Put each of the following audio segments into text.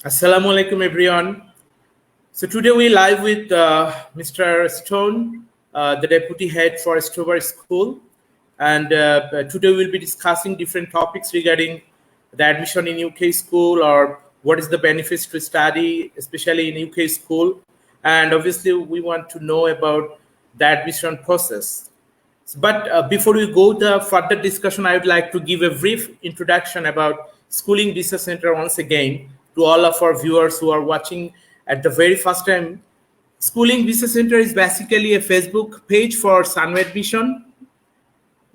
Assalamu alaikum, everyone. So today we live with Mr. Stone, the deputy head for STOVER School, and today we'll be discussing different topics regarding the admission in UK school or what is the benefits to study, especially in UK school, and obviously we want to know about the admission process. But before we go to further discussion, I would like to give a brief introduction about Schooling Research Center once again to all of our viewers who are watching at the very first time. Schooling Research Center is basically a Facebook page for SANU admission.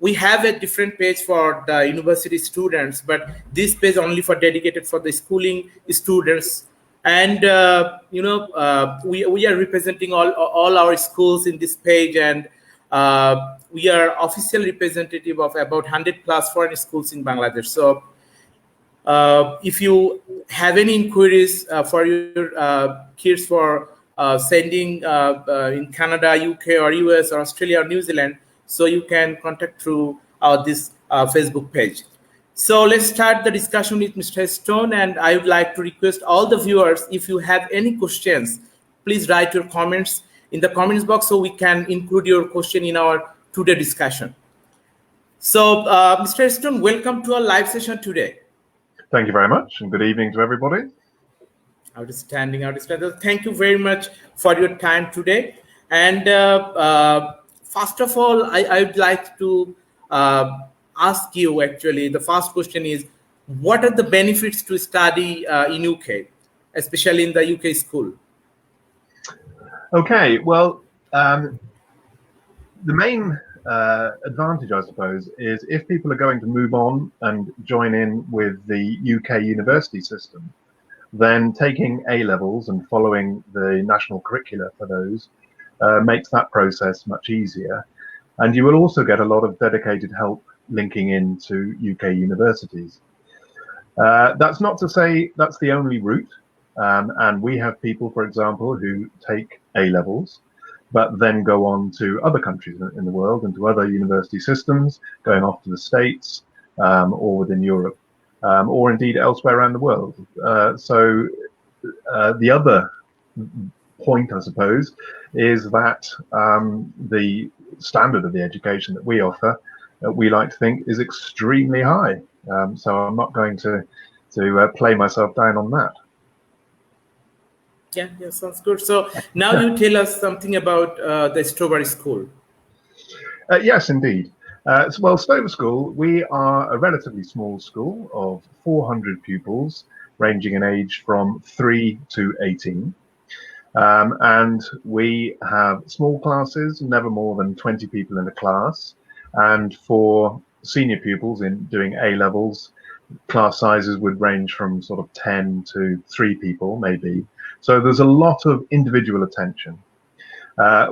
We have a different page for the university students, but this page only for dedicated for the schooling students. And we are representing all our schools in this page, and we are official representative of about 100 plus foreign schools in Bangladesh. So if you have any inquiries for your kids for sending in Canada, UK, or US, or Australia, or New Zealand, so you can contact through this Facebook page. So let's start the discussion with Mr. Stone, and I would like to request all the viewers, if you have any questions, please write your comments in the comments box so we can include your question in our today discussion. So Mr. Stone, welcome to our live session today. Thank you very much, and good evening to everybody. Outstanding. Thank you very much for your time today. And first of all, I would like to ask you, actually, the first question is, what are the benefits to study in UK, especially in the UK school? Okay, well, the main advantage, I suppose, is if people are going to move on and join in with the UK university system, then taking A-levels and following the national curricula for those makes that process much easier. And you will also get a lot of dedicated help linking into UK universities. That's not to say that's the only route. And we have people, for example, who take A-levels, but then go on to other countries in the world and to other university systems, going off to the States or within Europe, or indeed elsewhere around the world. So the other point, I suppose, is that the standard of the education that we offer, we like to think, is extremely high. So I'm not going to play myself down on that. Yeah, sounds good. So now you tell us something about the STOVER School. Yes, indeed. Well, STOVER School, we are a relatively small school of 400 pupils, ranging in age from 3 to 18. And we have small classes, never more than 20 people in a class. And for senior pupils in doing A-levels, class sizes would range from sort of 10 to 3 people, maybe. So there's a lot of individual attention.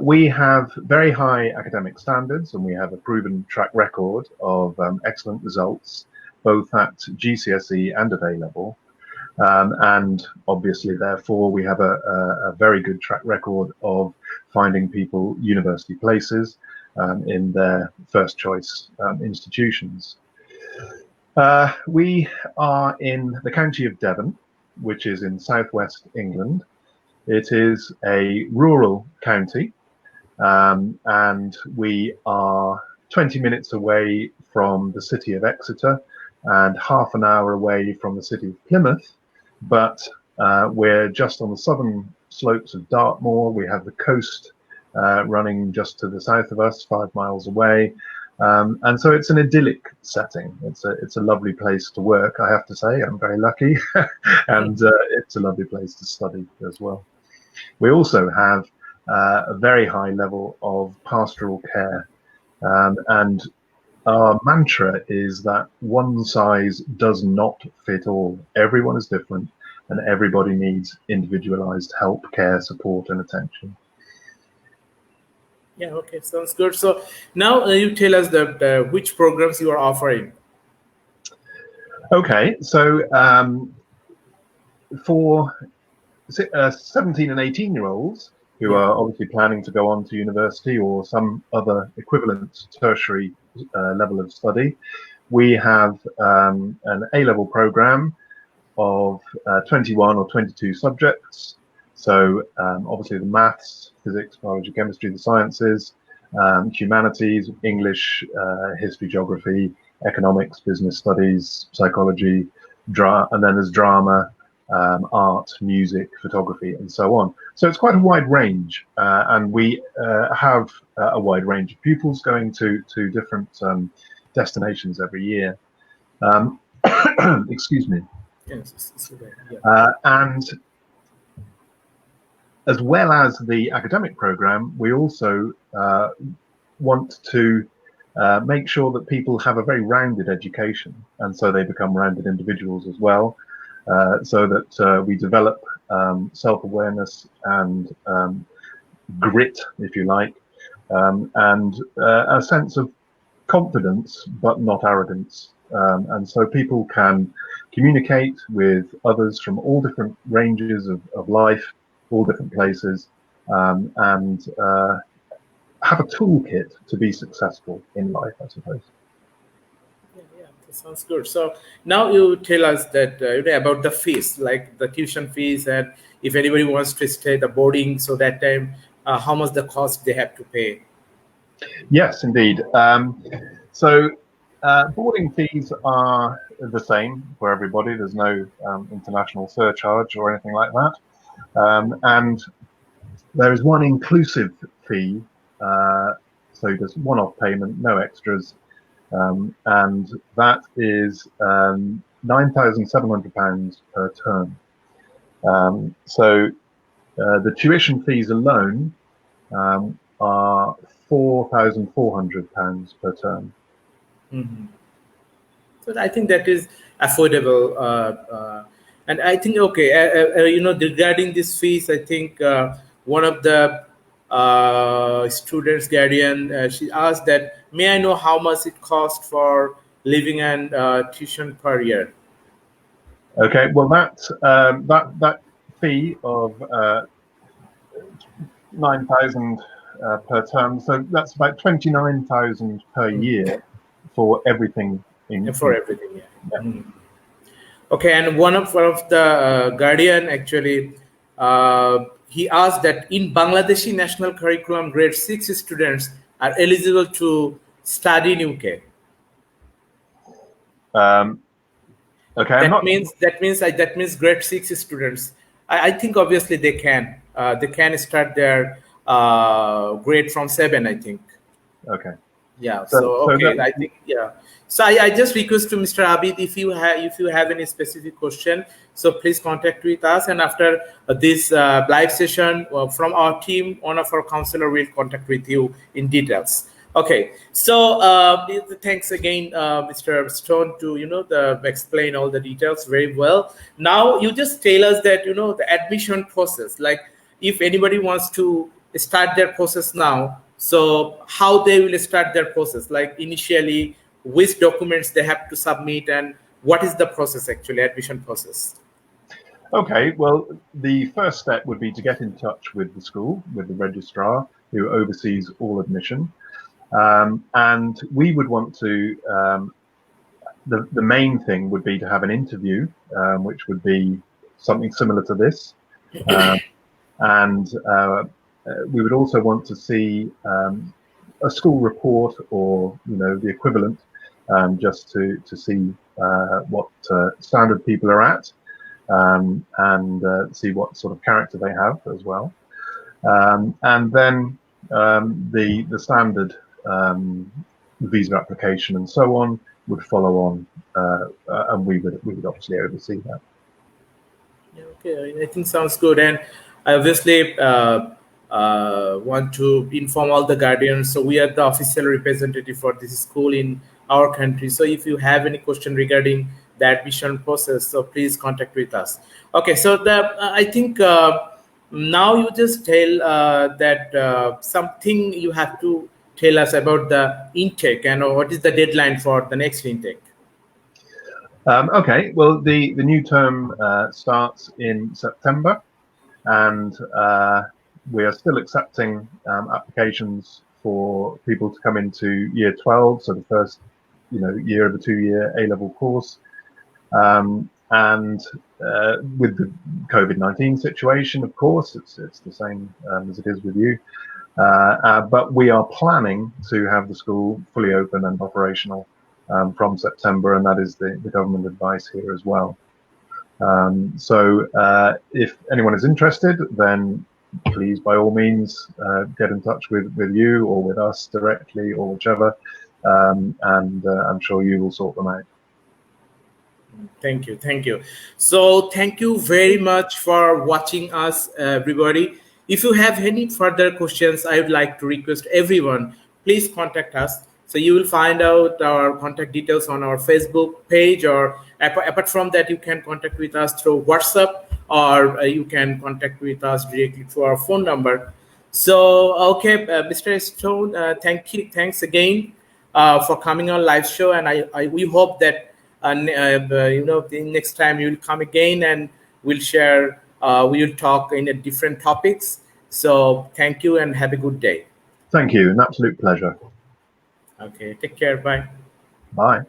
We have very high academic standards, and we have a proven track record of excellent results, both at GCSE and at A-level. And obviously, therefore, we have a very good track record of finding people university places in their first choice institutions. We are in the county of Devon, which is in southwest England. It is a rural county, and we are 20 minutes away from the city of Exeter and half an hour away from the city of Plymouth, but we're just on the southern slopes of Dartmoor. We have the coast running just to the south of us, 5 miles away. And so it's an idyllic setting. It's a lovely place to work, I have to say. I'm very lucky. And it's a lovely place to study as well. We also have a very high level of pastoral care. And our mantra is that one size does not fit all. Everyone is different, and everybody needs individualized help, care, support, and attention. Yeah, okay, sounds good. So now you tell us which programs you are offering. Okay, so for 17 and 18-year-olds who are obviously planning to go on to university or some other equivalent tertiary level of study, we have an A-level program of 21 or 22 subjects. So obviously the maths, physics, biology, chemistry, the sciences, humanities, English, history, geography, economics, business studies, psychology, and then there's drama, art, music, photography, and so on. So it's quite a wide range, and we have a wide range of pupils going to different destinations every year. Excuse me. Yes, it's okay. Yeah. And as well as the academic program, we also want to make sure that people have a very rounded education, and so they become rounded individuals as well, so that we develop self-awareness and grit, if you like, and a sense of confidence, but not arrogance. And so people can communicate with others from all different ranges of life, all different places, and have a toolkit to be successful in life, I suppose. Yeah, that sounds good. So now you tell us that about the fees, like the tuition fees, and if anybody wants to stay the boarding, so that time, how much the cost they have to pay. Yes, indeed. So boarding fees are the same for everybody. There's no international surcharge or anything like that. And there is one inclusive fee. So there's one-off payment, no extras. And that is £9,700 per term. So the tuition fees alone are £4,400 per term. Mm-hmm. So I think that is affordable, and I think okay. Regarding this fees, I think one of the students' guardian she asked that, may I know how much it costs for living and tuition per year? Okay, well that fee of 9,000 per term, so that's about 29,000 per year for everything. For everything, yeah. Mm. Okay, and one of the guardian actually he asked that in Bangladeshi national curriculum, grade 6 students are eligible to study in UK. Okay, That means grade 6 students. I think obviously they can start their grade from 7. I think. Okay. Yeah. So okay, I think yeah. So I just request to Mr. Abid, if you have any specific question, so please contact with us, and after this live session from our team, one of our counselor will contact with you in details. Okay. So thanks again, Mr. Stone, to explain all the details very well. Now you just tell us that the admission process, like if anybody wants to start their process now, so how they will start their process, like initially which documents they have to submit, and what is the process actually, admission process? Okay, well, the first step would be to get in touch with the school, with the registrar who oversees all admission, and we would want to the main thing would be to have an interview, which would be something similar to this, and we would also want to see a school report, or the equivalent, just to see what standard people are at, and see what sort of character they have as well, and then the standard visa application and so on would follow on, and we would obviously oversee that. Yeah, okay, I think sounds good, and I obviously want to inform all the guardians. So we are the official representative for this school in our country. So if you have any question regarding the admission process, so please contact with us. Okay, so I think now you just tell that something you have to tell us about the intake, and what is the deadline for the next intake. Okay, well, the new term starts in September, and we are still accepting applications for people to come into year 12, so the first year of the 2-year A-level course, And with the COVID-19 situation, of course, it's the same as it is with you. But we are planning to have the school fully open and operational from September, and that is the government advice here as well. So if anyone is interested, then please, by all means, get in touch with you or with us directly or whichever, and I'm sure you will sort them out. Thank you. Thank you. So thank you very much for watching us, everybody. If you have any further questions, I would like to request everyone, please contact us. So you will find out our contact details on our Facebook page, or apart from that, you can contact with us through WhatsApp, or you can contact with us directly through our phone number. So, okay, Mr. Stone, thanks again for coming on live show, and we hope that the next time you will come again and we'll share. We will talk in a different topics. So, thank you and have a good day. Thank you. An absolute pleasure. Okay, take care. Bye. Bye.